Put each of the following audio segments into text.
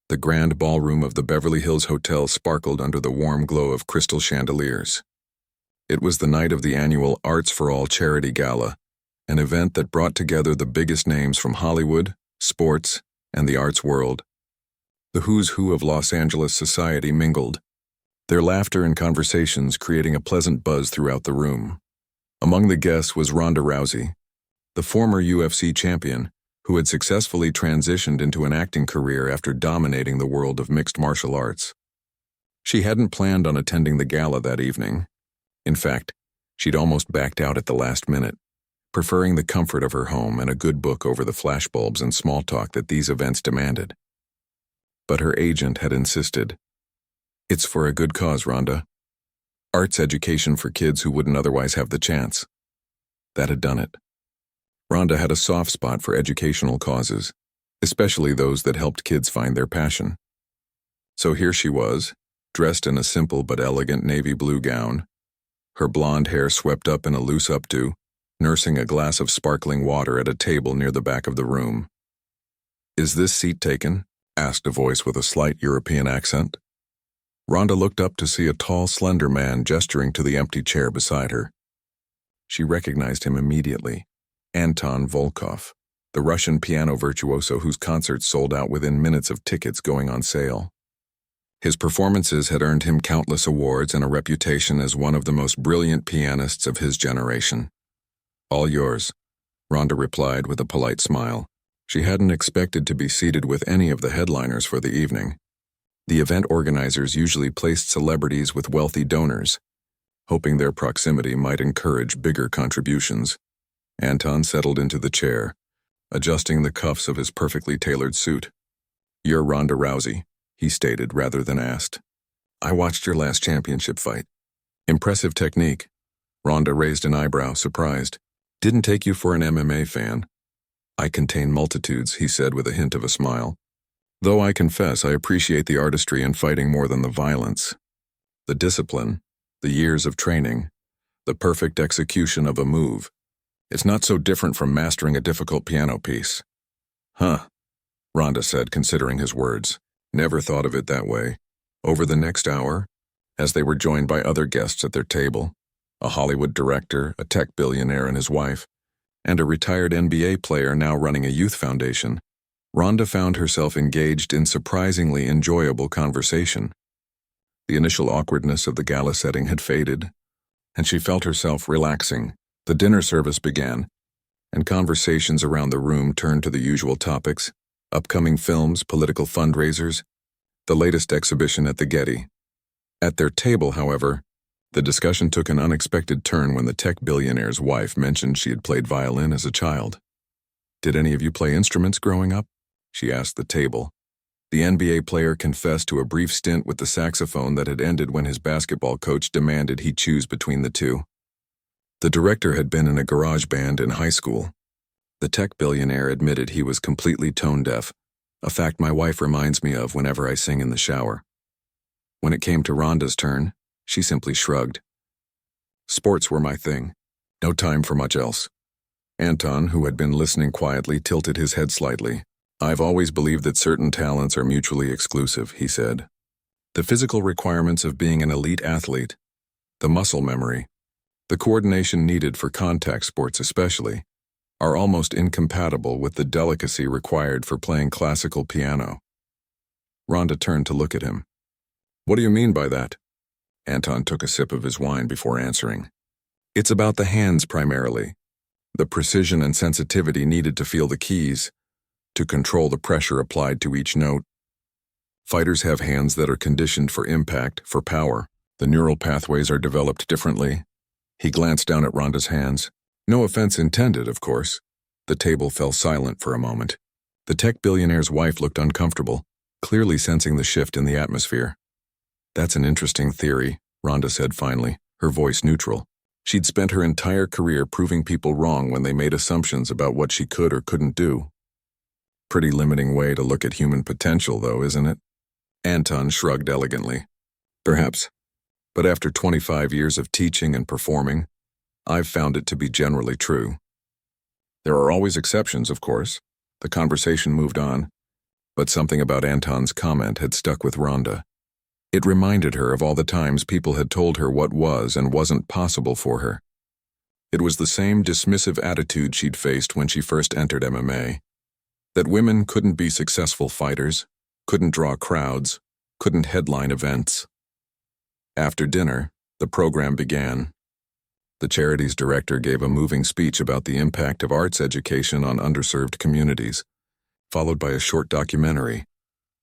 The grand ballroom of the Beverly Hills Hotel sparkled under the warm glow of crystal chandeliers. It was the night of the annual Arts for All charity gala, an event that brought together the biggest names from Hollywood, sports, and the arts world. The who's who of Los Angeles society mingled, their laughter and conversations creating a pleasant buzz throughout the room. Among the guests was Ronda Rousey, the former UFC champion, who had successfully transitioned into an acting career after dominating the world of mixed martial arts. She hadn't planned on attending the gala that evening. In fact, she'd almost backed out at the last minute, preferring the comfort of her home and a good book over the flashbulbs and small talk that these events demanded. But her agent had insisted. "It's for a good cause, Ronda. Arts education for kids who wouldn't otherwise have the chance." That had done it. Ronda had a soft spot for educational causes, especially those that helped kids find their passion. So here she was, dressed in a simple but elegant navy blue gown, her blonde hair swept up in a loose updo, nursing a glass of sparkling water at a table near the back of the room. "Is this seat taken?" asked a voice with a slight European accent. Ronda looked up to see a tall, slender man gesturing to the empty chair beside her. She recognized him immediately. Anton Volkov, the Russian piano virtuoso whose concerts sold out within minutes of tickets going on sale. His performances had earned him countless awards and a reputation as one of the most brilliant pianists of his generation. "All yours," Ronda replied with a polite smile. She hadn't expected to be seated with any of the headliners for the evening. The event organizers usually placed celebrities with wealthy donors, hoping their proximity might encourage bigger contributions. Anton settled into the chair, adjusting the cuffs of his perfectly tailored suit. "You're Ronda Rousey," he stated rather than asked. "I watched your last championship fight." "Impressive technique." Ronda raised an eyebrow, surprised. "Didn't take you for an MMA fan." "I contain multitudes," he said with a hint of a smile. "Though I confess I appreciate the artistry in fighting more than the violence. The discipline, the years of training, the perfect execution of a move. It's not so different from mastering a difficult piano piece." "Huh," Ronda said, considering his words. "Never thought of it that way." Over the next hour, as they were joined by other guests at their table, a Hollywood director, a tech billionaire and his wife, and a retired NBA player now running a youth foundation, Ronda found herself engaged in surprisingly enjoyable conversation. The initial awkwardness of the gala setting had faded, and she felt herself relaxing. The dinner service began, and conversations around the room turned to the usual topics: upcoming films, political fundraisers, the latest exhibition at the Getty. At their table, however, the discussion took an unexpected turn when the tech billionaire's wife mentioned she had played violin as a child. "Did any of you play instruments growing up?" she asked the table. The NBA player confessed to a brief stint with the saxophone that had ended when his basketball coach demanded he choose between the two. The director had been in a garage band in high school. The tech billionaire admitted he was completely tone deaf, a fact my wife reminds me of whenever I sing in the shower. When it came to Ronda's turn, she simply shrugged. "Sports were my thing. No time for much else." Anton, who had been listening quietly, tilted his head slightly. "I've always believed that certain talents are mutually exclusive," he said. "The physical requirements of being an elite athlete, the muscle memory, the coordination needed for contact sports especially, are almost incompatible with the delicacy required for playing classical piano." Ronda turned to look at him. "What do you mean by that?" Anton took a sip of his wine before answering. "It's about the hands primarily, the precision and sensitivity needed to feel the keys, to control the pressure applied to each note. Fighters have hands that are conditioned for impact, for power. The neural pathways are developed differently." He glanced down at Ronda's hands. "No offense intended, of course." The table fell silent for a moment. The tech billionaire's wife looked uncomfortable, clearly sensing the shift in the atmosphere. "That's an interesting theory," Ronda said finally, her voice neutral. She'd spent her entire career proving people wrong when they made assumptions about what she could or couldn't do. Pretty limiting way to look at human potential, though, isn't it? Anton shrugged elegantly. "Perhaps. But after 25 years of teaching and performing, I've found it to be generally true. There are always exceptions, of course." The conversation moved on. But something about Anton's comment had stuck with Ronda. It reminded her of all the times people had told her what was and wasn't possible for her. It was the same dismissive attitude she'd faced when she first entered MMA. That women couldn't be successful fighters, couldn't draw crowds, couldn't headline events. After dinner, the program began. The charity's director gave a moving speech about the impact of arts education on underserved communities, followed by a short documentary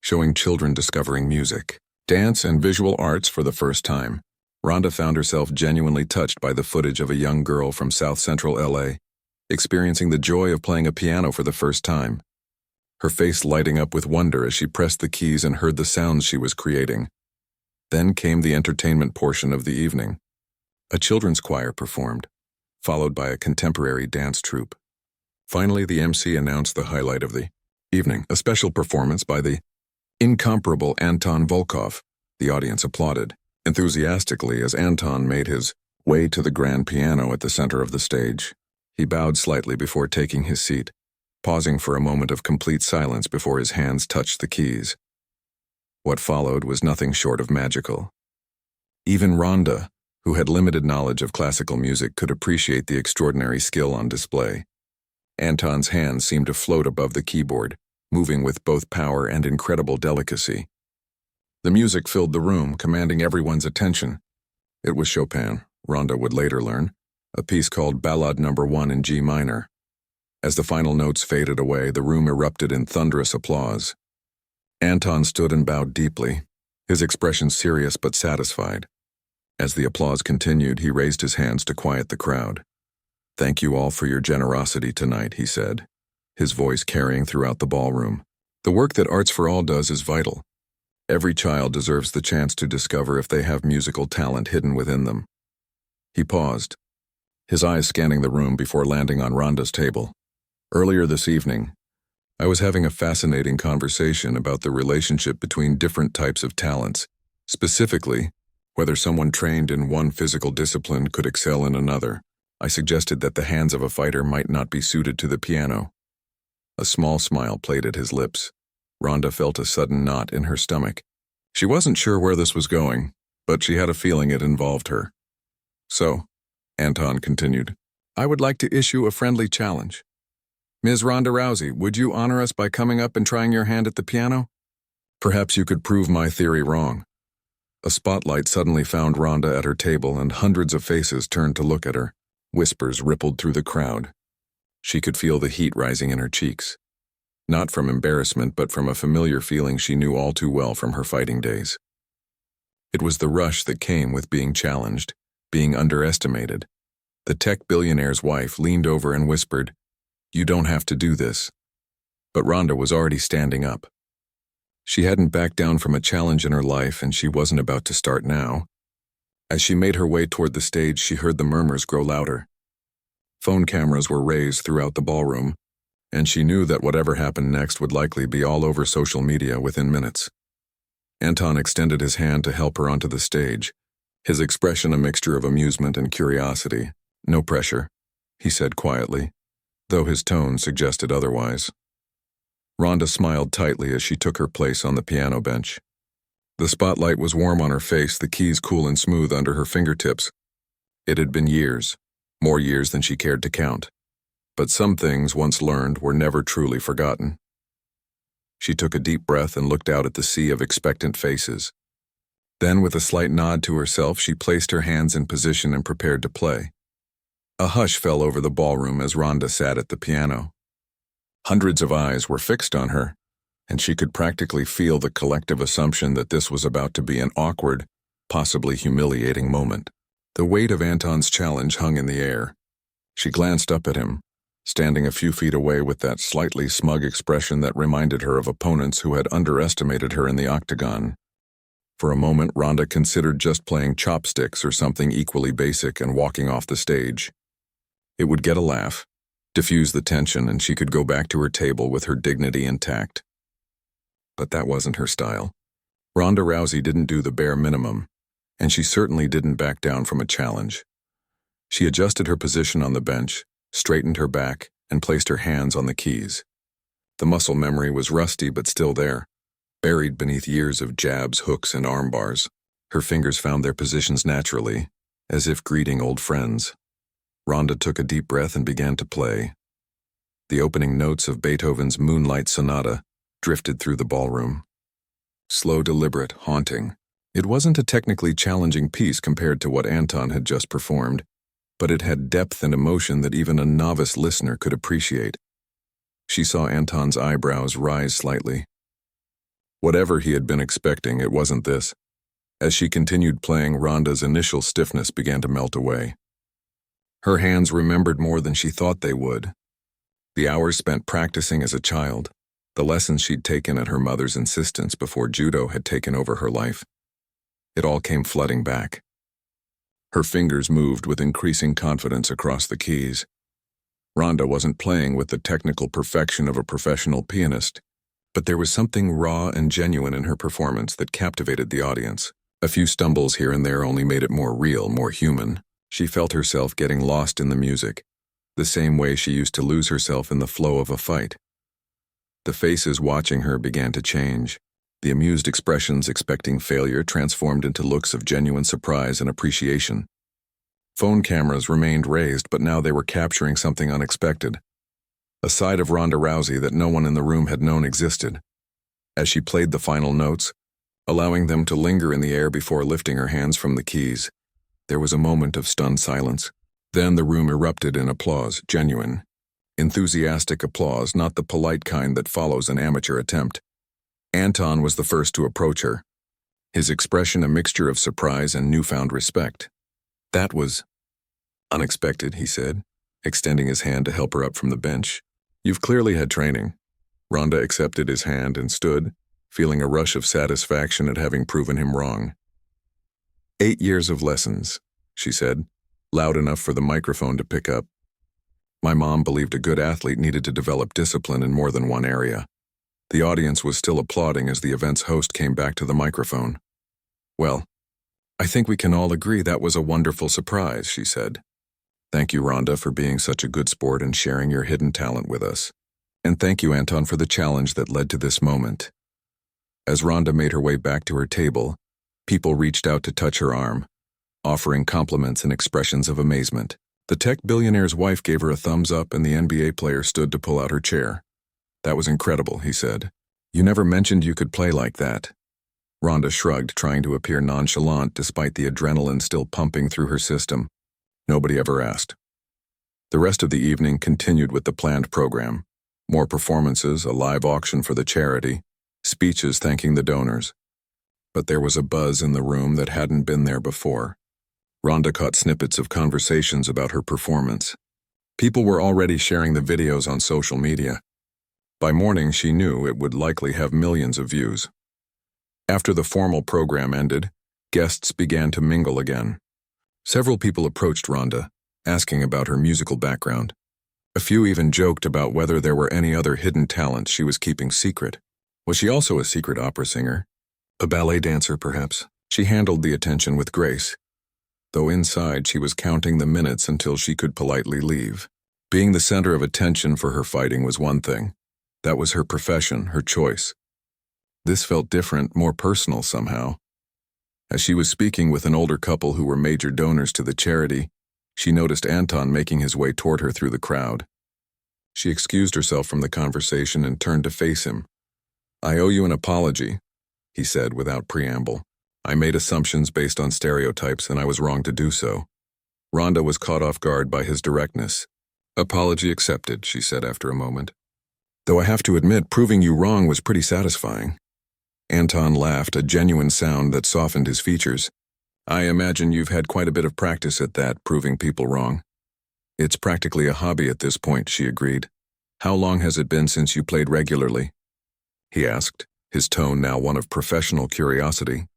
showing children discovering music, dance, and visual arts for the first time. Ronda found herself genuinely touched by the footage of a young girl from South Central LA, experiencing the joy of playing a piano for the first time. Her face lighting up with wonder as she pressed the keys and heard the sounds she was creating. Then came the entertainment portion of the evening. A children's choir performed, followed by a contemporary dance troupe. Finally, the MC announced the highlight of the evening, a special performance by the incomparable Anton Volkov. The audience applauded enthusiastically as Anton made his way to the grand piano at the center of the stage. He bowed slightly before taking his seat, pausing for a moment of complete silence before his hands touched the keys. What followed was nothing short of magical. Even Ronda, who had limited knowledge of classical music, could appreciate the extraordinary skill on display. Anton's hands seemed to float above the keyboard, moving with both power and incredible delicacy. The music filled the room, commanding everyone's attention. It was Chopin, Ronda would later learn, a piece called Ballade No. 1 in G minor. As the final notes faded away, the room erupted in thunderous applause. Anton stood and bowed deeply, his expression serious but satisfied. As the applause continued, he raised his hands to quiet the crowd. "Thank you all for your generosity tonight," he said, his voice carrying throughout the ballroom. "The work that Arts for All does is vital. Every child deserves the chance to discover if they have musical talent hidden within them." He paused, his eyes scanning the room before landing on Ronda's table. "Earlier this evening, I was having a fascinating conversation about the relationship between different types of talents, specifically, whether someone trained in one physical discipline could excel in another. I suggested that the hands of a fighter might not be suited to the piano." A small smile played at his lips. Ronda felt a sudden knot in her stomach. She wasn't sure where this was going, but she had a feeling it involved her. "So," Anton continued, "I would like to issue a friendly challenge. Ms. Ronda Rousey, would you honor us by coming up and trying your hand at the piano? Perhaps you could prove my theory wrong." A spotlight suddenly found Ronda at her table, and hundreds of faces turned to look at her. Whispers rippled through the crowd. She could feel the heat rising in her cheeks. Not from embarrassment, but from a familiar feeling she knew all too well from her fighting days. It was the rush that came with being challenged, being underestimated. The tech billionaire's wife leaned over and whispered, "You don't have to do this." But Ronda was already standing up. She hadn't backed down from a challenge in her life, and she wasn't about to start now. As she made her way toward the stage, she heard the murmurs grow louder. Phone cameras were raised throughout the ballroom, and she knew that whatever happened next would likely be all over social media within minutes. Anton extended his hand to help her onto the stage, his expression a mixture of amusement and curiosity. "No pressure," he said quietly, though his tone suggested otherwise. Ronda smiled tightly as she took her place on the piano bench. The spotlight was warm on her face, the keys cool and smooth under her fingertips. It had been years, more years than she cared to count. But some things once learned were never truly forgotten. She took a deep breath and looked out at the sea of expectant faces. Then, with a slight nod to herself, she placed her hands in position and prepared to play. A hush fell over the ballroom as Ronda sat at the piano. Hundreds of eyes were fixed on her, and she could practically feel the collective assumption that this was about to be an awkward, possibly humiliating moment. The weight of Anton's challenge hung in the air. She glanced up at him, standing a few feet away with that slightly smug expression that reminded her of opponents who had underestimated her in the octagon. For a moment, Ronda considered just playing chopsticks or something equally basic and walking off the stage. It would get a laugh, diffuse the tension, and she could go back to her table with her dignity intact. But that wasn't her style. Ronda Rousey didn't do the bare minimum, and she certainly didn't back down from a challenge. She adjusted her position on the bench, straightened her back, and placed her hands on the keys. The muscle memory was rusty but still there, buried beneath years of jabs, hooks, and arm bars. Her fingers found their positions naturally, as if greeting old friends. Ronda took a deep breath and began to play. The opening notes of Beethoven's Moonlight Sonata drifted through the ballroom. Slow, deliberate, haunting. It wasn't a technically challenging piece compared to what Anton had just performed, but it had depth and emotion that even a novice listener could appreciate. She saw Anton's eyebrows rise slightly. Whatever he had been expecting, it wasn't this. As she continued playing, Ronda's initial stiffness began to melt away. Her hands remembered more than she thought they would. The hours spent practicing as a child, the lessons she'd taken at her mother's insistence before judo had taken over her life. It all came flooding back. Her fingers moved with increasing confidence across the keys. Ronda wasn't playing with the technical perfection of a professional pianist, but there was something raw and genuine in her performance that captivated the audience. A few stumbles here and there only made it more real, more human. She felt herself getting lost in the music, the same way she used to lose herself in the flow of a fight. The faces watching her began to change. The amused expressions expecting failure transformed into looks of genuine surprise and appreciation. Phone cameras remained raised, but now they were capturing something unexpected. A side of Ronda Rousey that no one in the room had known existed. As she played the final notes, allowing them to linger in the air before lifting her hands from the keys, there was a moment of stunned silence. Then the room erupted in applause, genuine, enthusiastic applause, not the polite kind that follows an amateur attempt. Anton was the first to approach her, his expression a mixture of surprise and newfound respect. "That was unexpected," he said, extending his hand to help her up from the bench. "You've clearly had training." Ronda accepted his hand and stood, feeling a rush of satisfaction at having proven him wrong. 8 years of lessons, she said, loud enough for the microphone to pick up. "My mom believed a good athlete needed to develop discipline in more than one area." The audience was still applauding as the event's host came back to the microphone. "Well, I think we can all agree that was a wonderful surprise," she said. "Thank you, Ronda, for being such a good sport and sharing your hidden talent with us. And thank you, Anton, for the challenge that led to this moment." As Ronda made her way back to her table, people reached out to touch her arm, offering compliments and expressions of amazement. The tech billionaire's wife gave her a thumbs up and the NBA player stood to pull out her chair. "That was incredible," he said. "You never mentioned you could play like that." Ronda shrugged, trying to appear nonchalant despite the adrenaline still pumping through her system. Nobody ever asked. The rest of the evening continued with the planned program. More performances, a live auction for the charity, speeches thanking the donors. But there was a buzz in the room that hadn't been there before. Ronda caught snippets of conversations about her performance. People were already sharing the videos on social media. By morning, she knew it would likely have millions of views. After the formal program ended, guests began to mingle again. Several people approached Ronda, asking about her musical background. A few even joked about whether there were any other hidden talents she was keeping secret. Was she also a secret opera singer? A ballet dancer, perhaps? She handled the attention with grace, though inside she was counting the minutes until she could politely leave. Being the center of attention for her fighting was one thing. That was her profession, her choice. This felt different, more personal somehow. As she was speaking with an older couple who were major donors to the charity, she noticed Anton making his way toward her through the crowd. She excused herself from the conversation and turned to face him. "I owe you an apology," he said without preamble. "I made assumptions based on stereotypes and I was wrong to do so." Ronda was caught off guard by his directness. "Apology accepted," she said after a moment. "Though I have to admit, proving you wrong was pretty satisfying." Anton laughed, a genuine sound that softened his features. "I imagine you've had quite a bit of practice at that, proving people wrong." "It's practically a hobby at this point," she agreed. "How long has it been since you played regularly?" he asked, his tone now one of professional curiosity.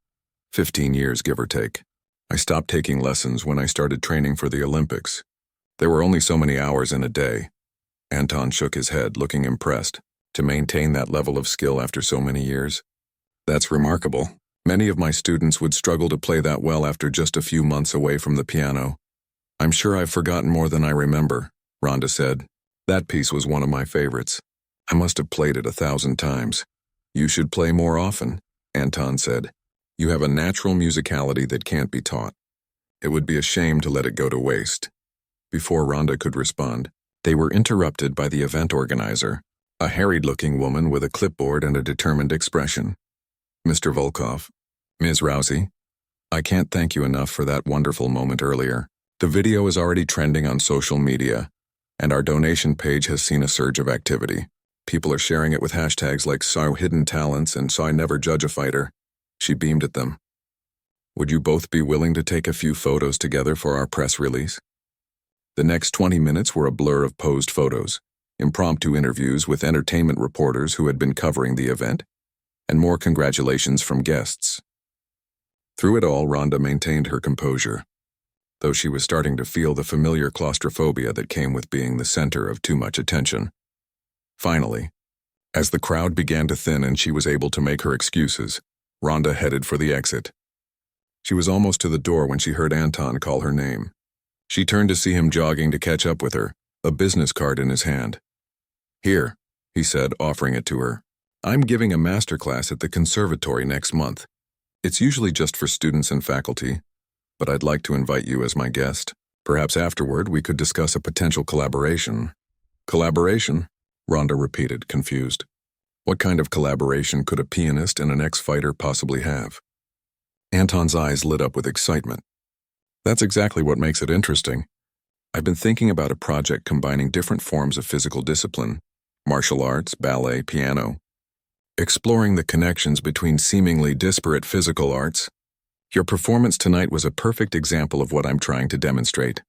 15 years, give or take. I stopped taking lessons when I started training for the Olympics. There were only so many hours in a day." Anton shook his head, looking impressed. "To maintain that level of skill after so many years? That's remarkable. Many of my students would struggle to play that well after just a few months away from the piano." "I'm sure I've forgotten more than I remember," Ronda said. "That piece was one of my favorites." I must have played it 1,000 times. You should play more often, Anton said. You have a natural musicality that can't be taught. It would be a shame to let it go to waste. Before Ronda could respond, they were interrupted by the event organizer, a harried-looking woman with a clipboard and a determined expression. Mr. Volkov, Ms. Rousey, I can't thank you enough for that wonderful moment earlier. The video is already trending on social media, and our donation page has seen a surge of activity. People are sharing it with hashtags like #SawHiddenTalents and #SawNeverJudgeAFighter. She beamed at them. Would you both be willing to take a few photos together for our press release? The next 20 minutes were a blur of posed photos, impromptu interviews with entertainment reporters who had been covering the event, and more congratulations from guests. Through it all, Ronda maintained her composure, though she was starting to feel the familiar claustrophobia that came with being the center of too much attention. Finally, as the crowd began to thin and she was able to make her excuses, Ronda headed for the exit. She was almost to the door when she heard Anton call her name. She turned to see him jogging to catch up with her, a business card in his hand. Here, he said, offering it to her. I'm giving a masterclass at the conservatory next month. It's usually just for students and faculty, but I'd like to invite you as my guest. Perhaps afterward we could discuss a potential collaboration. Collaboration? Ronda repeated, confused. What kind of collaboration could a pianist and an ex-fighter possibly have? Anton's eyes lit up with excitement. That's exactly what makes it interesting. I've been thinking about a project combining different forms of physical discipline, martial arts, ballet, piano, exploring the connections between seemingly disparate physical arts. Your performance tonight was a perfect example of what I'm trying to demonstrate.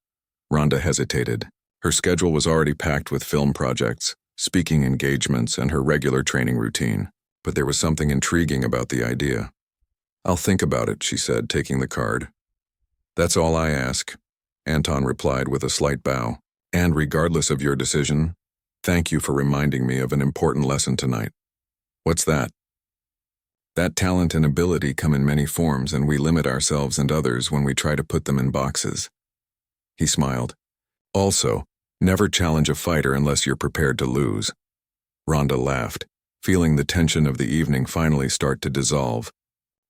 Ronda hesitated. Her schedule was already packed with film projects, speaking engagements, and her regular training routine, but there was something intriguing about the idea. I'll think about it, she said, taking the card. That's all I ask, Anton replied with a slight bow. And regardless of your decision, thank you for reminding me of an important lesson tonight. What's that? That talent and ability come in many forms, and we limit ourselves and others when we try to put them in boxes. He smiled. Also, never challenge a fighter unless you're prepared to lose. Ronda laughed, feeling the tension of the evening finally start to dissolve.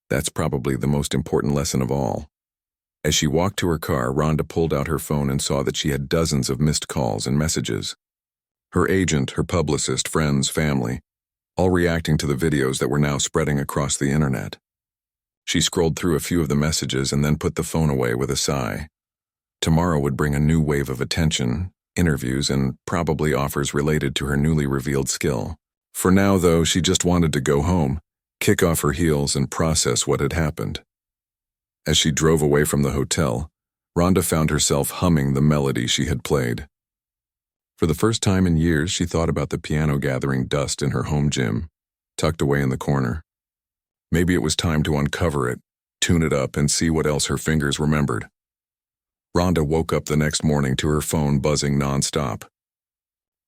That's probably the most important lesson of all. As she walked to her car, Ronda pulled out her phone and saw that she had dozens of missed calls and messages. Her agent, her publicist, friends, family, all reacting to the videos that were now spreading across the internet. She scrolled through a few of the messages and then put the phone away with a sigh. Tomorrow would bring a new wave of attention, interviews, and probably offers related to her newly revealed skill. For now, though, she just wanted to go home, kick off her heels, and process what had happened. As she drove away from the hotel, Ronda found herself humming the melody she had played. For the first time in years, she thought about the piano gathering dust in her home gym, tucked away in the corner. Maybe it was time to uncover it, tune it up, and see what else her fingers remembered. Ronda woke up the next morning to her phone buzzing nonstop.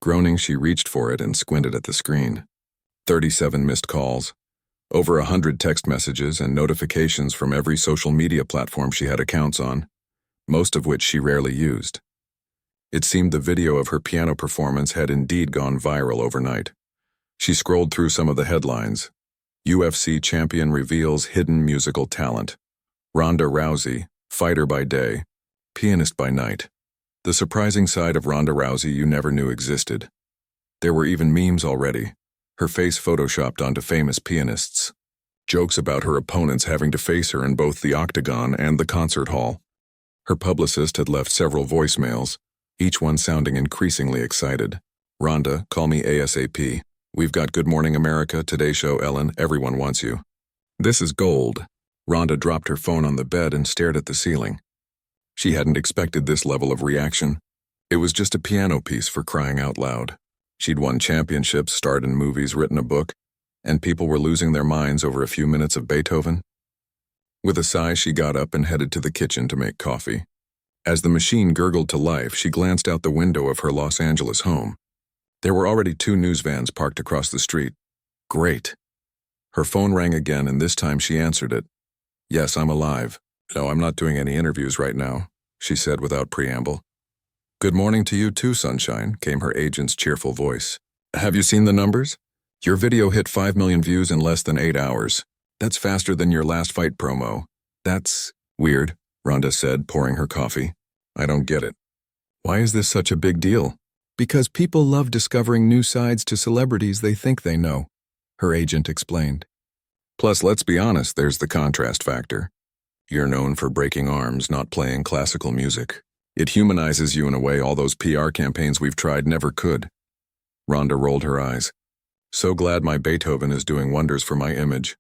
Groaning, she reached for it and squinted at the screen. 37 missed calls, over 100 text messages and notifications from every social media platform she had accounts on, most of which she rarely used. It seemed the video of her piano performance had indeed gone viral overnight. She scrolled through some of the headlines. UFC champion reveals hidden musical talent. Ronda Rousey, fighter by day, pianist by night. The surprising side of Ronda Rousey you never knew existed. There were even memes already, her face photoshopped onto famous pianists. Jokes about her opponents having to face her in both the octagon and the concert hall. Her publicist had left several voicemails, each one sounding increasingly excited. Ronda, call me ASAP. We've got Good Morning America, Today Show, Ellen, everyone wants you. This is gold. Ronda dropped her phone on the bed and stared at the ceiling. She hadn't expected this level of reaction. It was just a piano piece, for crying out loud. She'd won championships, starred in movies, written a book, and people were losing their minds over a few minutes of Beethoven. With a sigh, she got up and headed to the kitchen to make coffee. As the machine gurgled to life, she glanced out the window of her Los Angeles home. There were already 2 news vans parked across the street. Great. Her phone rang again, and this time she answered it. Yes, I'm alive. No, I'm not doing any interviews right now, she said without preamble. Good morning to you too, sunshine, came her agent's cheerful voice. Have you seen the numbers? Your video hit 5 million views in less than 8 hours. That's faster than your last fight promo. That's weird, Rhonda said, pouring her coffee. I don't get it. Why is this such a big deal? Because people love discovering new sides to celebrities they think they know, her agent explained. Plus, let's be honest, there's the contrast factor. You're known for breaking arms, not playing classical music. It humanizes you in a way all those PR campaigns we've tried never could. Rhonda rolled her eyes. So glad my Beethoven is doing wonders for my image.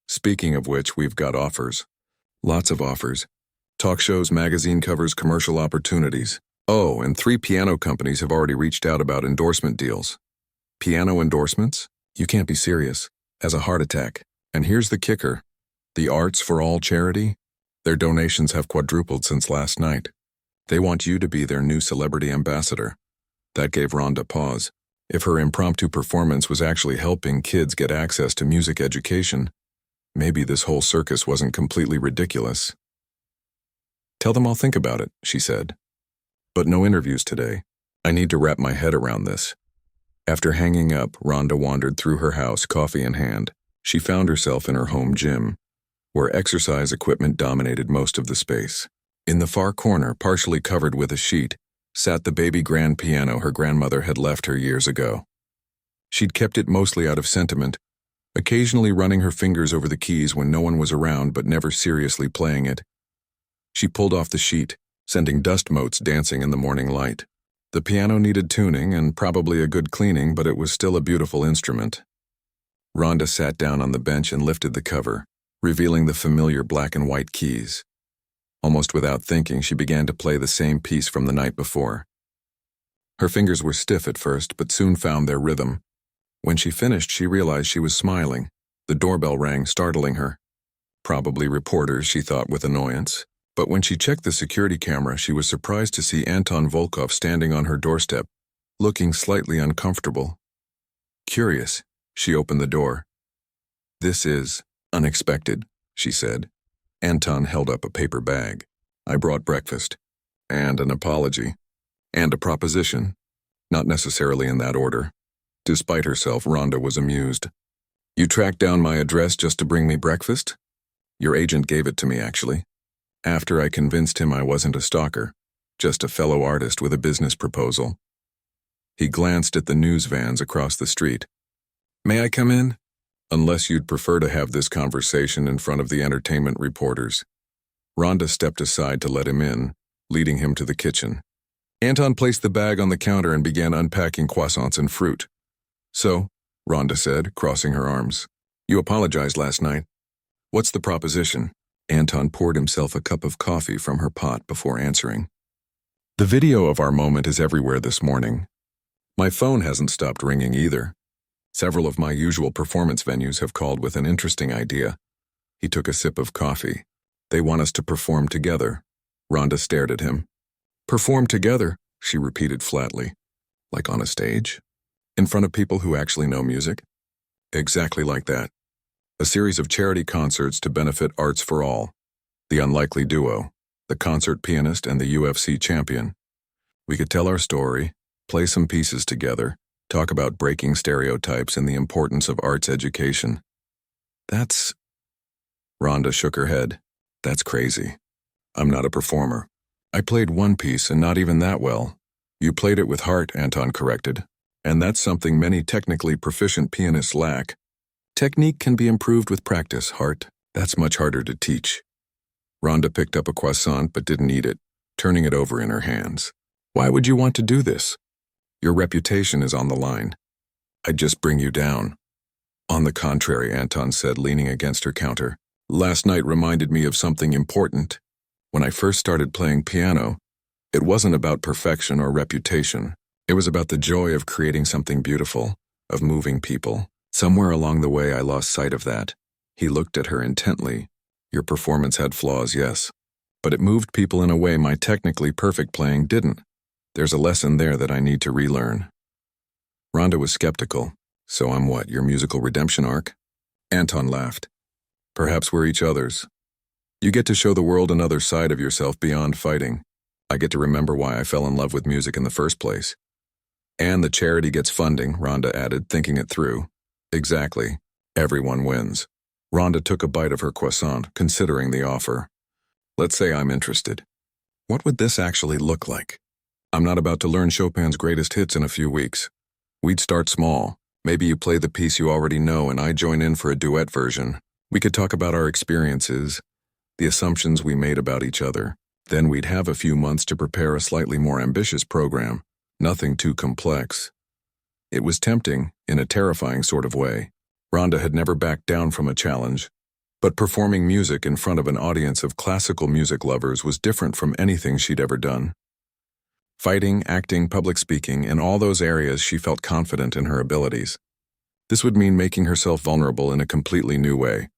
Speaking of which, we've got offers. Lots of offers. Talk shows, magazine covers, commercial opportunities. Oh, and 3 piano companies have already reached out about endorsement deals. Piano endorsements? You can't be serious. As a heart attack. And here's the kicker. The Arts for All charity? Their donations have quadrupled since last night. They want you to be their new celebrity ambassador. That gave Rhonda pause. If her impromptu performance was actually helping kids get access to music education, maybe this whole circus wasn't completely ridiculous. Tell them I'll think about it, she said. But no interviews today. I need to wrap my head around this. After hanging up, Rhonda wandered through her house, coffee in hand. She found herself in her home gym, where exercise equipment dominated most of the space. In the far corner, partially covered with a sheet, sat the baby grand piano her grandmother had left her years ago. She'd kept it mostly out of sentiment, occasionally running her fingers over the keys when no one was around but never seriously playing it. She pulled off the sheet, sending dust motes dancing in the morning light. The piano needed tuning and probably a good cleaning, but it was still a beautiful instrument. Rhonda sat down on the bench and lifted the cover, revealing the familiar black and white keys. Almost without thinking, she began to play the same piece from the night before. Her fingers were stiff at first, but soon found their rhythm. When she finished, she realized she was smiling. The doorbell rang, startling her. Probably reporters, she thought with annoyance. But when she checked the security camera, she was surprised to see Anton Volkov standing on her doorstep, looking slightly uncomfortable. Curious, she opened the door. This is unexpected, she said. Anton held up a paper bag. I brought breakfast. And an apology. And a proposition. Not necessarily in that order. Despite herself, Rhonda was amused. You tracked down my address just to bring me breakfast? Your agent gave it to me, actually. After I convinced him I wasn't a stalker, just a fellow artist with a business proposal. He glanced at the news vans across the street. May I come in? Unless you'd prefer to have this conversation in front of the entertainment reporters. Rhonda stepped aside to let him in, leading him to the kitchen. Anton placed the bag on the counter and began unpacking croissants and fruit. So, Rhonda said, crossing her arms, you apologized last night. What's the proposition? Anton poured himself a cup of coffee from her pot before answering. The video of our moment is everywhere this morning. My phone hasn't stopped ringing either. Several of my usual performance venues have called with an interesting idea. He took a sip of coffee. They want us to perform together. Rhonda stared at him. Perform together, she repeated flatly. Like on a stage? In front of people who actually know music? Exactly like that. A series of charity concerts to benefit Arts for All. The unlikely duo, the concert pianist and the UFC champion. We could tell our story, play some pieces together, talk about breaking stereotypes and the importance of arts education. That's... Rhonda shook her head. That's crazy. I'm not a performer. I played one piece and not even that well. You played it with heart, Anton corrected. And that's something many technically proficient pianists lack. Technique can be improved with practice, Hart. That's much harder to teach. Rhonda picked up a croissant but didn't eat it, turning it over in her hands. Why would you want to do this? Your reputation is on the line. I'd just bring you down. On the contrary, Anton said, leaning against her counter. Last night reminded me of something important. When I first started playing piano, it wasn't about perfection or reputation. It was about the joy of creating something beautiful, of moving people. Somewhere along the way, I lost sight of that. He looked at her intently. Your performance had flaws, yes. But it moved people in a way my technically perfect playing didn't. There's a lesson there that I need to relearn. Rhonda was skeptical. So I'm what, your musical redemption arc? Anton laughed. Perhaps we're each other's. You get to show the world another side of yourself beyond fighting. I get to remember why I fell in love with music in the first place. And the charity gets funding, Rhonda added, thinking it through. Exactly. Everyone wins. Rhonda took a bite of her croissant, considering the offer. Let's say I'm interested. What would this actually look like? I'm not about to learn Chopin's greatest hits in a few weeks. We'd start small. Maybe you play the piece you already know and I join in for a duet version. We could talk about our experiences, the assumptions we made about each other. Then we'd have a few months to prepare a slightly more ambitious program. Nothing too complex. It was tempting, in a terrifying sort of way. Rhonda had never backed down from a challenge. But performing music in front of an audience of classical music lovers was different from anything she'd ever done. Fighting, acting, public speaking, in all those areas she felt confident in her abilities. This would mean making herself vulnerable in a completely new way.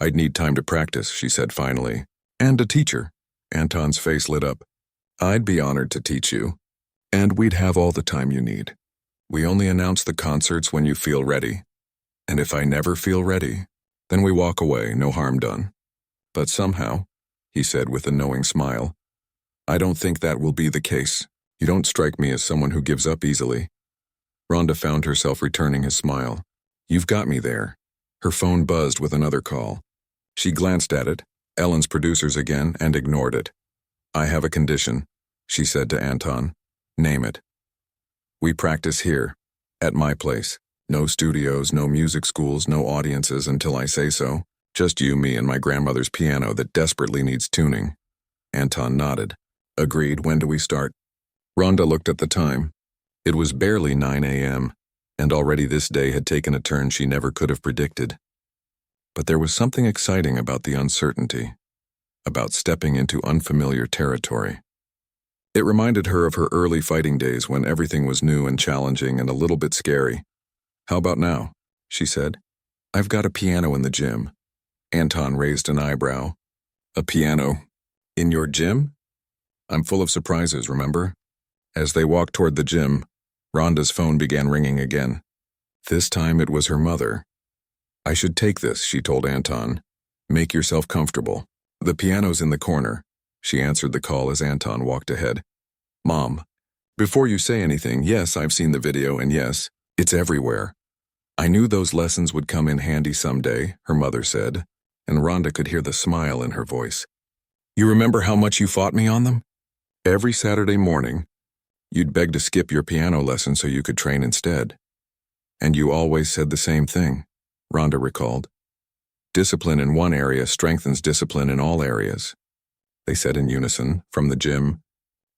I'd need time to practice, she said finally. And a teacher. Anton's face lit up. I'd be honored to teach you. And we'd have all the time you need. We only announce the concerts when you feel ready. And if I never feel ready, then we walk away, no harm done. But somehow, he said with a knowing smile, I don't think that will be the case. You don't strike me as someone who gives up easily. Rhonda found herself returning his smile. You've got me there. Her phone buzzed with another call. She glanced at it, Ellen's producers again, and ignored it. I have a condition, she said to Anton. Name it. We practice here, at my place. No studios, no music schools, no audiences until I say so. Just you, me, and my grandmother's piano that desperately needs tuning. Anton nodded. Agreed. When do we start? Rhonda looked at the time. It was barely 9 a.m., and already this day had taken a turn she never could have predicted. But there was something exciting about the uncertainty, about stepping into unfamiliar territory. It reminded her of her early fighting days when everything was new and challenging and a little bit scary. How about now? She said. I've got a piano in the gym. Anton raised an eyebrow. A piano? In your gym? I'm full of surprises, remember? As they walked toward the gym, Rhonda's phone began ringing again. This time it was her mother. I should take this, she told Anton. Make yourself comfortable. The piano's in the corner. She answered the call as Anton walked ahead. Mom, before you say anything, yes, I've seen the video, and yes, it's everywhere. I knew those lessons would come in handy someday, her mother said, and Rhonda could hear the smile in her voice. You remember how much you fought me on them? Every Saturday morning, you'd beg to skip your piano lesson so you could train instead. And you always said the same thing, Rhonda recalled. Discipline in one area strengthens discipline in all areas. They said in unison, from the gym.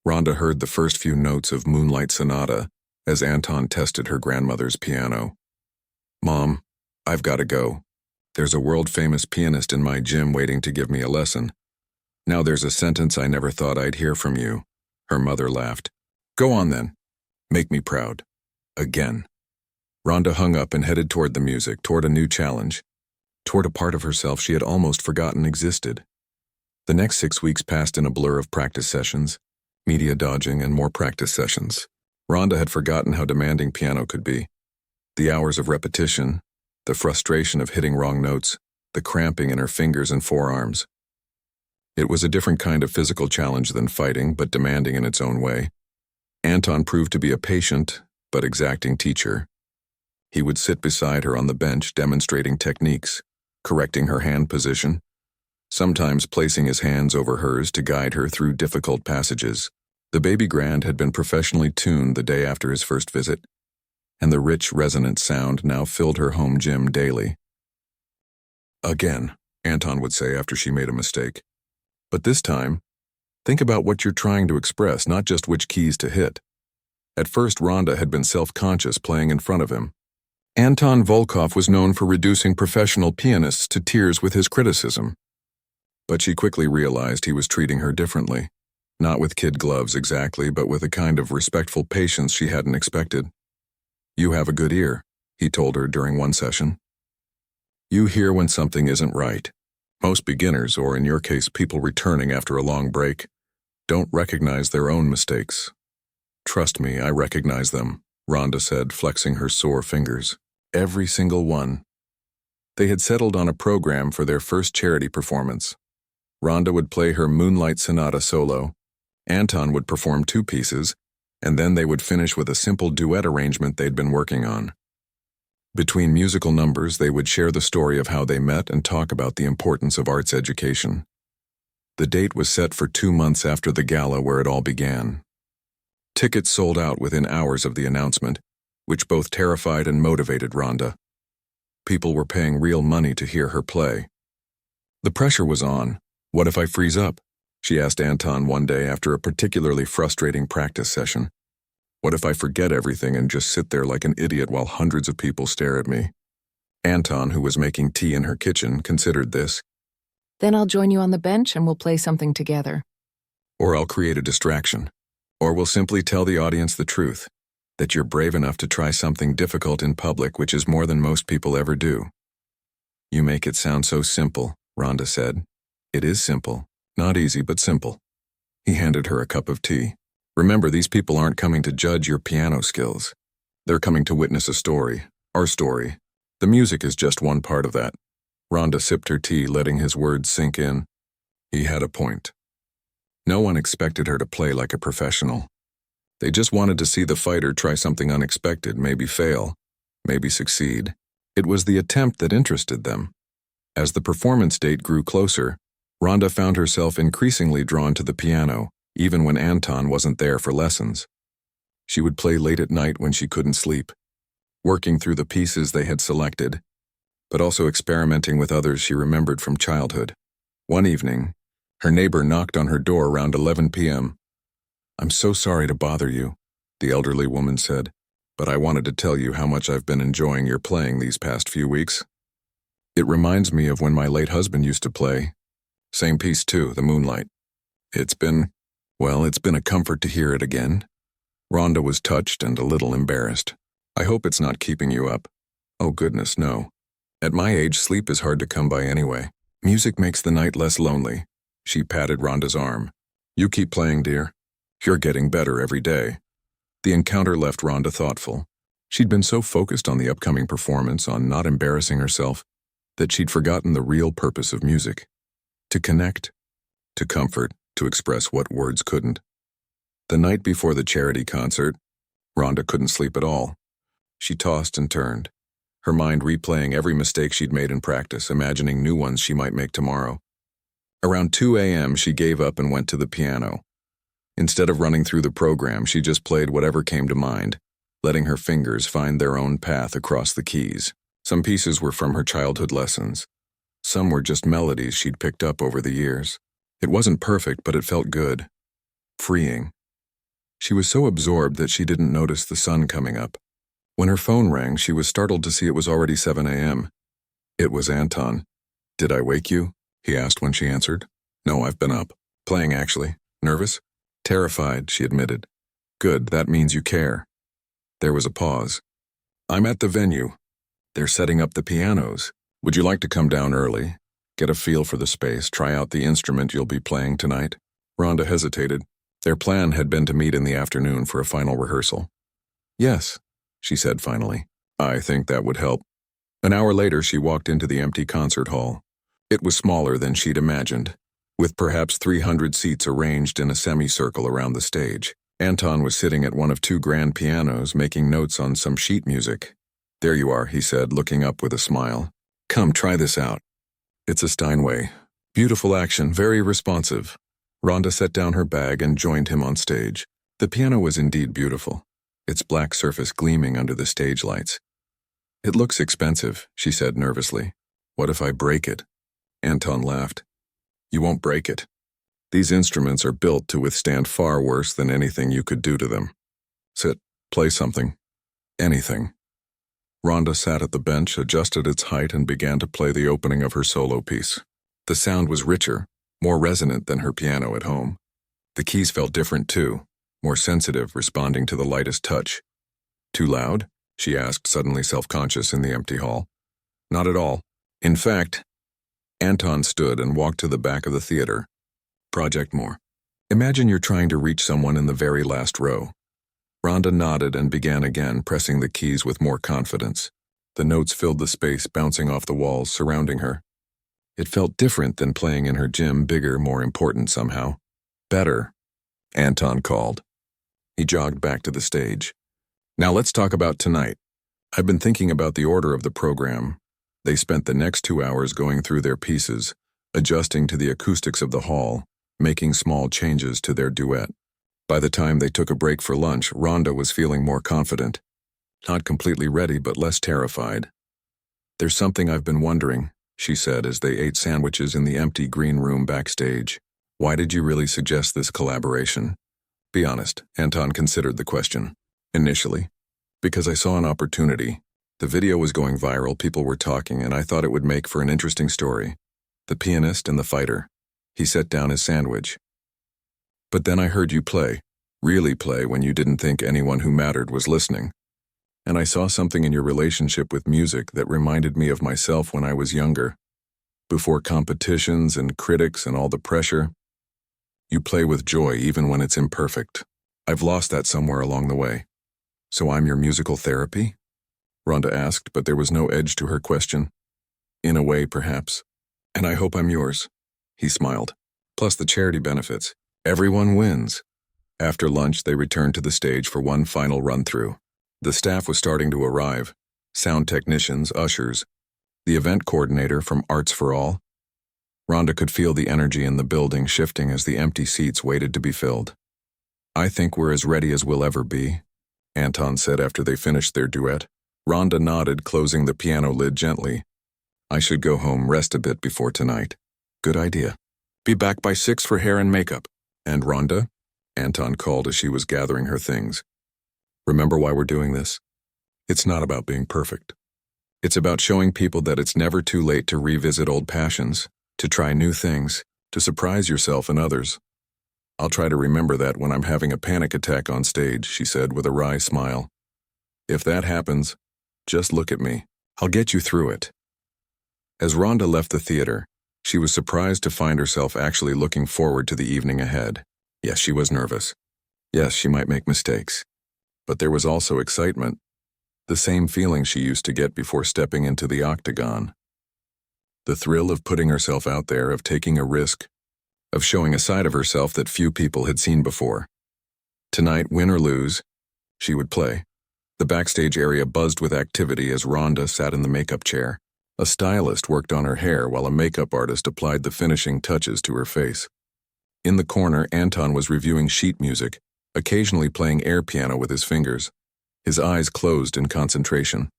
Rhonda heard the first few notes of Moonlight Sonata as Anton tested her grandmother's piano. Mom, I've got to go. There's a world-famous pianist in my gym waiting to give me a lesson. Now there's a sentence I never thought I'd hear from you. Her mother laughed. Go on then. Make me proud. Again. Rhonda hung up and headed toward the music, toward a new challenge, toward a part of herself she had almost forgotten existed. The next 6 weeks passed in a blur of practice sessions, media dodging, and more practice sessions. Rhonda had forgotten how demanding piano could be. The hours of repetition, the frustration of hitting wrong notes, the cramping in her fingers and forearms. It was a different kind of physical challenge than fighting, but demanding in its own way. Anton proved to be a patient, but exacting teacher. He would sit beside her on the bench demonstrating techniques, correcting her hand position, sometimes placing his hands over hers to guide her through difficult passages. The baby grand had been professionally tuned the day after his first visit, and the rich, resonant sound now filled her home gym daily. Again, Anton would say after she made a mistake. But this time, think about what you're trying to express, not just which keys to hit. At first, Rhonda had been self-conscious playing in front of him. Anton Volkov was known for reducing professional pianists to tears with his criticism. But she quickly realized he was treating her differently. Not with kid gloves exactly, but with a kind of respectful patience she hadn't expected. You have a good ear, he told her during one session. You hear when something isn't right. Most beginners, or in your case people returning after a long break, don't recognize their own mistakes. Trust me, I recognize them, Rhonda said, flexing her sore fingers. Every single one. They had settled on a program for their first charity performance. Rhonda would play her Moonlight Sonata solo. Anton would perform 2 pieces, and then they would finish with a simple duet arrangement they'd been working on. Between musical numbers, they would share the story of how they met and talk about the importance of arts education. The date was set for 2 months after the gala where it all began. Tickets sold out within hours of the announcement, which both terrified and motivated Ronda. People were paying real money to hear her play. The pressure was on. "What if I freeze up?" she asked Anton one day after a particularly frustrating practice session. "What if I forget everything and just sit there like an idiot while hundreds of people stare at me?" Anton, who was making tea in her kitchen, considered this. "Then I'll join you on the bench and we'll play something together." "Or I'll create a distraction. Or we'll simply tell the audience the truth, that you're brave enough to try something difficult in public, which is more than most people ever do." "You make it sound so simple," Ronda said. "It is simple. Not easy, but simple." He handed her a cup of tea. "Remember, these people aren't coming to judge your piano skills. They're coming to witness a story, our story. The music is just one part of that." Ronda sipped her tea, letting his words sink in. He had a point. No one expected her to play like a professional. They just wanted to see the fighter try something unexpected, maybe fail, maybe succeed. It was the attempt that interested them. As the performance date grew closer, Ronda found herself increasingly drawn to the piano, even when Anton wasn't there for lessons. She would play late at night when she couldn't sleep, working through the pieces they had selected, but also experimenting with others she remembered from childhood. One evening, her neighbor knocked on her door around 11 p.m. "I'm so sorry to bother you," the elderly woman said, "but I wanted to tell you how much I've been enjoying your playing these past few weeks. It reminds me of when my late husband used to play. Same piece too, the Moonlight. It's been a comfort to hear it again." Ronda was touched and a little embarrassed. "I hope it's not keeping you up." "Oh goodness, no. At my age, sleep is hard to come by anyway. Music makes the night less lonely." She patted Ronda's arm. "You keep playing, dear. You're getting better every day." The encounter left Ronda thoughtful. She'd been so focused on the upcoming performance, on not embarrassing herself, that she'd forgotten the real purpose of music. To connect, to comfort, to express what words couldn't. The night before the charity concert, Ronda couldn't sleep at all. She tossed and turned, her mind replaying every mistake she'd made in practice, imagining new ones she might make tomorrow. Around 2 a.m., she gave up and went to the piano. Instead of running through the program, she just played whatever came to mind, letting her fingers find their own path across the keys. Some pieces were from her childhood lessons. Some were just melodies she'd picked up over the years. It wasn't perfect, but it felt good. Freeing. She was so absorbed that she didn't notice the sun coming up. When her phone rang, she was startled to see it was already 7 a.m. It was Anton. "Did I wake you?" he asked when she answered. "No, I've been up. Playing, actually. Nervous?" "Terrified," she admitted. "Good, that means you care." There was a pause. "I'm at the venue. They're setting up the pianos. Would you like to come down early, get a feel for the space, try out the instrument you'll be playing tonight?" Ronda hesitated. Their plan had been to meet in the afternoon for a final rehearsal. "Yes," she said finally. "I think that would help." An hour later, she walked into the empty concert hall. It was smaller than she'd imagined, with perhaps 300 seats arranged in a semicircle around the stage. Anton was sitting at one of 2 grand pianos, making notes on some sheet music. "There you are," he said, looking up with a smile. "Come, try this out. It's a Steinway. Beautiful action, very responsive." Ronda set down her bag and joined him on stage. The piano was indeed beautiful, its black surface gleaming under the stage lights. "It looks expensive," she said nervously. "What if I break it?" Anton laughed. "You won't break it. These instruments are built to withstand far worse than anything you could do to them. Sit, play something. Anything." Ronda sat at the bench, adjusted its height, and began to play the opening of her solo piece. The sound was richer, more resonant than her piano at home. The keys felt different too, more sensitive, responding to the lightest touch. "Too loud?" she asked, suddenly self-conscious in the empty hall. "Not at all. In fact," Anton stood and walked to the back of the theater. "Project more. Imagine you're trying to reach someone in the very last row." Ronda nodded and began again, pressing the keys with more confidence. The notes filled the space, bouncing off the walls surrounding her. It felt different than playing in her gym, bigger, more important somehow. "Better," Anton called. He jogged back to the stage. Now let's talk about tonight. I've been thinking about the order of the program. They spent the next 2 hours going through their pieces, adjusting to the acoustics of the hall, making small changes to their duet. By the time they took a break for lunch, Ronda was feeling more confident. Not completely ready, but less terrified. "There's something I've been wondering," she said as they ate sandwiches in the empty green room backstage. "Why did you really suggest this collaboration?" "Be honest," Anton considered the question. "Initially, because I saw an opportunity. The video was going viral, people were talking, and I thought it would make for an interesting story. The pianist and the fighter." He set down his sandwich. "But then I heard you play, really play, when you didn't think anyone who mattered was listening. And I saw something in your relationship with music that reminded me of myself when I was younger. Before competitions and critics and all the pressure, you play with joy even when it's imperfect. I've lost that somewhere along the way. So I'm your musical therapy?" Ronda asked, but there was no edge to her question. "In a way, perhaps. And I hope I'm yours." He smiled. "Plus the charity benefits. Everyone wins." After lunch, they returned to the stage for one final run-through. The staff was starting to arrive. Sound technicians, ushers, the event coordinator from Arts for All. Ronda could feel the energy in the building shifting as the empty seats waited to be filled. "I think we're as ready as we'll ever be," Anton said after they finished their duet. Ronda nodded, closing the piano lid gently. "I should go home, rest a bit before tonight." "Good idea. Be back by 6 for hair and makeup." "And Ronda?" Anton called as she was gathering her things. "Remember why we're doing this? It's not about being perfect. It's about showing people that it's never too late to revisit old passions, to try new things, to surprise yourself and others." "I'll try to remember that when I'm having a panic attack on stage," she said with a wry smile. "If that happens, just look at me. I'll get you through it." As Ronda left the theater, she was surprised to find herself actually looking forward to the evening ahead. Yes, she was nervous. Yes, she might make mistakes. But there was also excitement. The same feeling she used to get before stepping into the octagon. The thrill of putting herself out there, of taking a risk, of showing a side of herself that few people had seen before. Tonight, win or lose, she would play. The backstage area buzzed with activity as Ronda sat in the makeup chair. A stylist worked on her hair while a makeup artist applied the finishing touches to her face. In the corner, Anton was reviewing sheet music, occasionally playing air piano with his fingers, his eyes closed in concentration.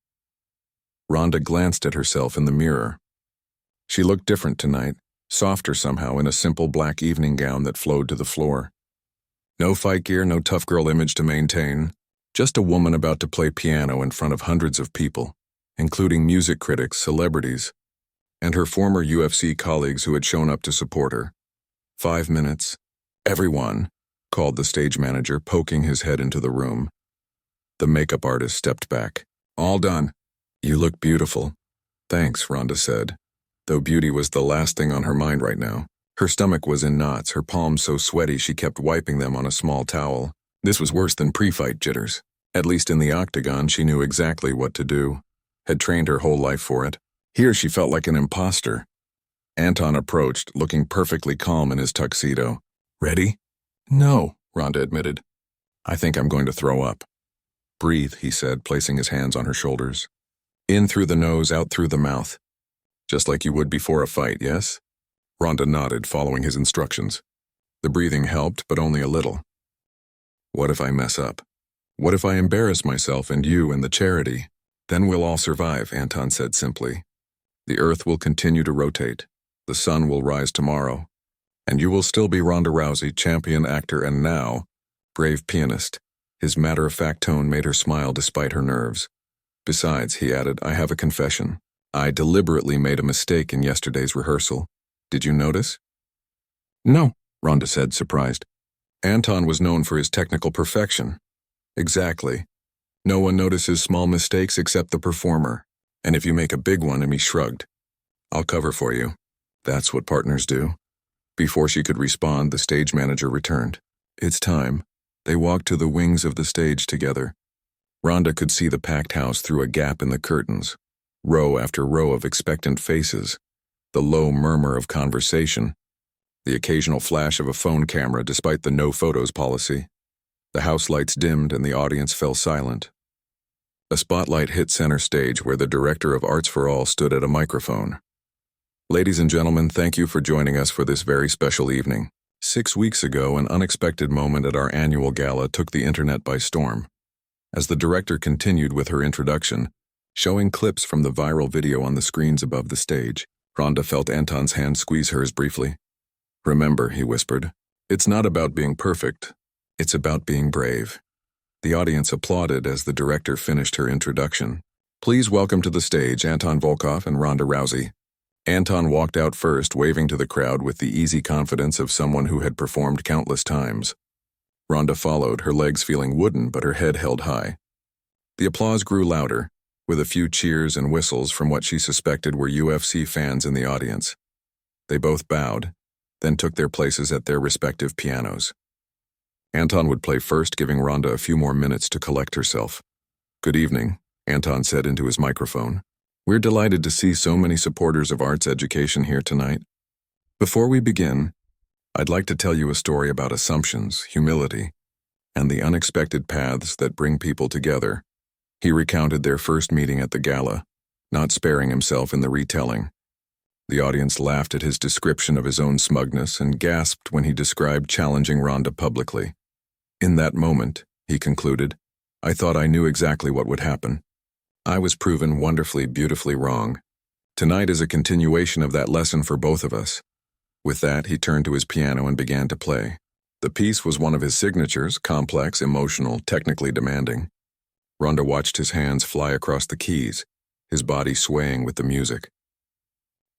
Ronda glanced at herself in the mirror. She looked different tonight, softer somehow in a simple black evening gown that flowed to the floor. No fight gear, no tough girl image to maintain, just a woman about to play piano in front of hundreds of people, including music critics, celebrities, and her former UFC colleagues who had shown up to support her. 5 minutes. "Everyone," called the stage manager, poking his head into the room. The makeup artist stepped back. "All done." "You look beautiful." "Thanks," Ronda said, though beauty was the last thing on her mind right now. Her stomach was in knots, her palms so sweaty she kept wiping them on a small towel. This was worse than pre-fight jitters. At least in the octagon, she knew exactly what to do, had trained her whole life for it. Here she felt like an imposter. Anton approached, looking perfectly calm in his tuxedo. "Ready?" "No," Ronda admitted. "I think I'm going to throw up." "Breathe," he said, placing his hands on her shoulders. "In through the nose, out through the mouth. Just like you would before a fight, yes?" Ronda nodded, following his instructions. The breathing helped, but only a little. "What if I mess up? What if I embarrass myself and you and the charity? Then we'll all survive," Anton said simply. "The earth will continue to rotate. The sun will rise tomorrow. And you will still be Ronda Rousey, champion, actor, and now, brave pianist." His matter-of-fact tone made her smile despite her nerves. "Besides," he added, "I have a confession. I deliberately made a mistake in yesterday's rehearsal. Did you notice?" "No," Ronda said, surprised. Anton was known for his technical perfection. Exactly. No one notices small mistakes except the performer. And if you make a big one, and he shrugged. "I'll cover for you." That's what partners do. Before she could respond, the stage manager returned. "It's time." They walked to the wings of the stage together. Ronda could see the packed house through a gap in the curtains. Row after row of expectant faces. The low murmur of conversation. The occasional flash of a phone camera despite the no photos policy. The house lights dimmed and the audience fell silent. A spotlight hit center stage where the director of Arts for All stood at a microphone. Ladies and gentlemen, thank you for joining us for this very special evening. 6 weeks ago, an unexpected moment at our annual gala took the internet by storm. As the director continued with her introduction, showing clips from the viral video on the screens above the stage, Ronda felt Anton's hand squeeze hers briefly. "Remember," he whispered, "it's not about being perfect. It's about being brave." The audience applauded as the director finished her introduction. "Please welcome to the stage Anton Volkov and Ronda Rousey." Anton walked out first, waving to the crowd with the easy confidence of someone who had performed countless times. Ronda followed, her legs feeling wooden but her head held high. The applause grew louder, with a few cheers and whistles from what she suspected were UFC fans in the audience. They both bowed, then took their places at their respective pianos. Anton would play first, giving Ronda a few more minutes to collect herself. "Good evening," Anton said into his microphone. "We're delighted to see so many supporters of arts education here tonight. Before we begin, I'd like to tell you a story about assumptions, humility, and the unexpected paths that bring people together." He recounted their first meeting at the gala, not sparing himself in the retelling. The audience laughed at his description of his own smugness and gasped when he described challenging Ronda publicly. "In that moment," he concluded, "I thought I knew exactly what would happen. I was proven wonderfully, beautifully wrong. Tonight is a continuation of that lesson for both of us." With that, he turned to his piano and began to play. The piece was one of his signatures, complex, emotional, technically demanding. Ronda watched his hands fly across the keys, his body swaying with the music.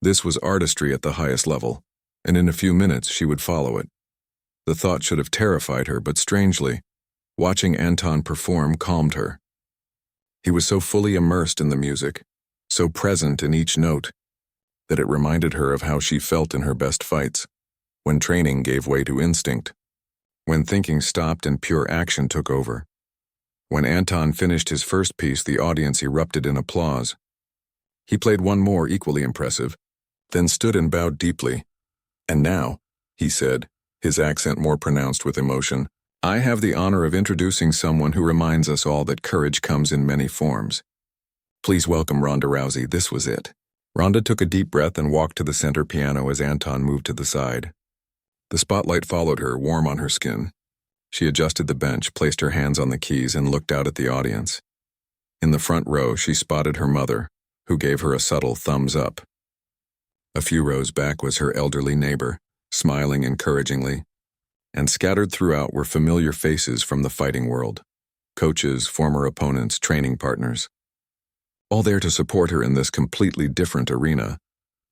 This was artistry at the highest level, and in a few minutes she would follow it. The thought should have terrified her, but strangely, watching Anton perform calmed her. He was so fully immersed in the music, so present in each note, that it reminded her of how she felt in her best fights, when training gave way to instinct, when thinking stopped and pure action took over. When Anton finished his first piece, the audience erupted in applause. He played one more equally impressive, then stood and bowed deeply. "And now," he said, his accent more pronounced with emotion, "I have the honor of introducing someone who reminds us all that courage comes in many forms. Please welcome Ronda Rousey." This was it. Ronda took a deep breath and walked to the center piano as Anton moved to the side. The spotlight followed her, warm on her skin. She adjusted the bench, placed her hands on the keys, and looked out at the audience. In the front row, she spotted her mother, who gave her a subtle thumbs up. A few rows back was her elderly neighbor, smiling encouragingly, and scattered throughout were familiar faces from the fighting world: coaches, former opponents, training partners. All there to support her in this completely different arena.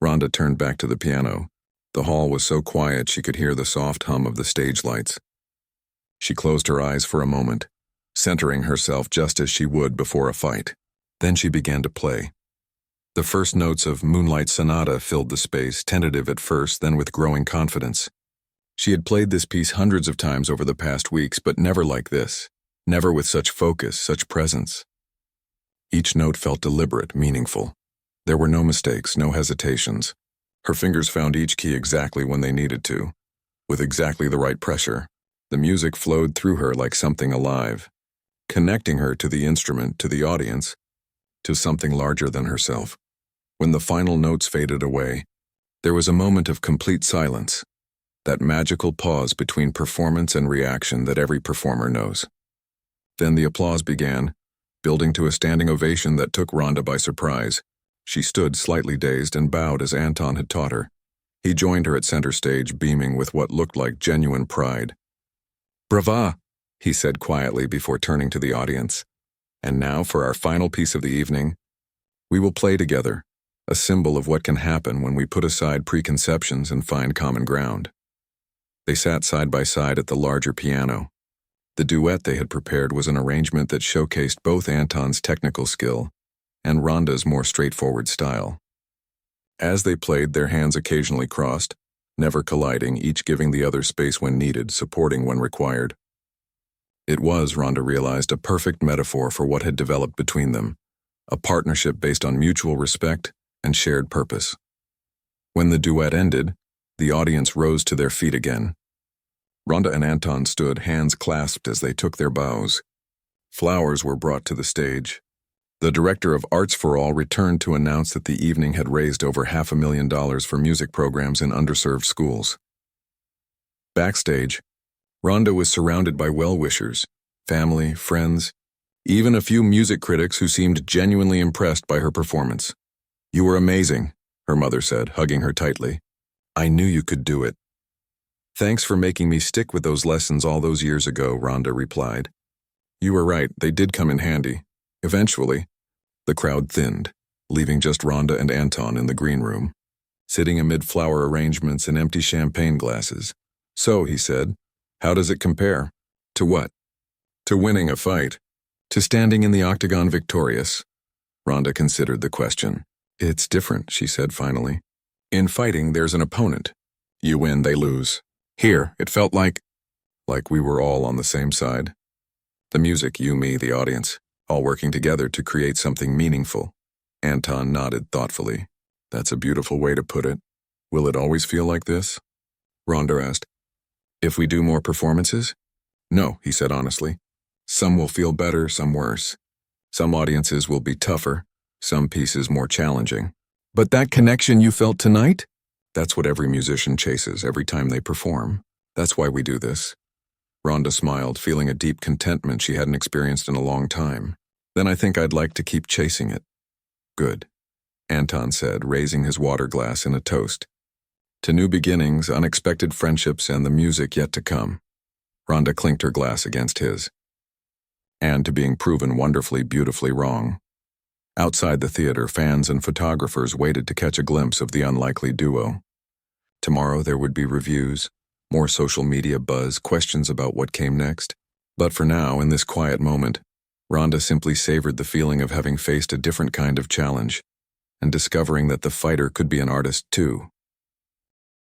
Ronda turned back to the piano. The hall was so quiet she could hear the soft hum of the stage lights. She closed her eyes for a moment, centering herself just as she would before a fight. Then she began to play. The first notes of Moonlight Sonata filled the space, tentative at first, then with growing confidence. She had played this piece hundreds of times over the past weeks, but never like this, never with such focus, such presence. Each note felt deliberate, meaningful. There were no mistakes, no hesitations. Her fingers found each key exactly when they needed to, with exactly the right pressure. The music flowed through her like something alive, connecting her to the instrument, to the audience, to something larger than herself. When the final notes faded away, there was a moment of complete silence, that magical pause between performance and reaction that every performer knows. Then the applause began, building to a standing ovation that took Ronda by surprise. She stood slightly dazed and bowed as Anton had taught her. He joined her at center stage, beaming with what looked like genuine pride. "Brava," he said quietly before turning to the audience. "And now for our final piece of the evening. We will play together, a symbol of what can happen when we put aside preconceptions and find common ground." They sat side by side at the larger piano. The duet they had prepared was an arrangement that showcased both Anton's technical skill and Ronda's more straightforward style. As they played, their hands occasionally crossed, never colliding, each giving the other space when needed, supporting when required. It was, Ronda realized, a perfect metaphor for what had developed between them, a partnership based on mutual respect and shared purpose. When the duet ended, the audience rose to their feet again. Ronda and Anton stood, hands clasped as they took their bows. Flowers were brought to the stage. The director of Arts for All returned to announce that the evening had raised over $500,000 for music programs in underserved schools. Backstage, Ronda was surrounded by well-wishers, family, friends, even a few music critics who seemed genuinely impressed by her performance. "You were amazing," her mother said, hugging her tightly. "I knew you could do it." "Thanks for making me stick with those lessons all those years ago," Ronda replied. "You were right, they did come in handy. Eventually." The crowd thinned, leaving just Ronda and Anton in the green room, sitting amid flower arrangements and empty champagne glasses. "So," he said, "how does it compare?" "To what?" "To winning a fight. To standing in the octagon victorious." Ronda considered the question. "It's different," she said finally. "In fighting, there's an opponent. You win, they lose. Here, it felt like we were all on the same side. The music, you, me, the audience, all working together to create something meaningful." Anton nodded thoughtfully. "That's a beautiful way to put it. Will it always feel like this?" Ronda asked. "If we do more performances?" "No," he said honestly. "Some will feel better, some worse. Some audiences will be tougher, some pieces more challenging. But that connection you felt tonight? That's what every musician chases every time they perform. That's why we do this." Ronda smiled, feeling a deep contentment she hadn't experienced in a long time. "Then I think I'd like to keep chasing it." "Good," Anton said, raising his water glass in a toast. "To new beginnings, unexpected friendships, and the music yet to come." Ronda clinked her glass against his. "And to being proven wonderfully, beautifully wrong." Outside the theater, fans and photographers waited to catch a glimpse of the unlikely duo. Tomorrow there would be reviews, more social media buzz, questions about what came next. But for now, in this quiet moment, Ronda simply savored the feeling of having faced a different kind of challenge and discovering that the fighter could be an artist too.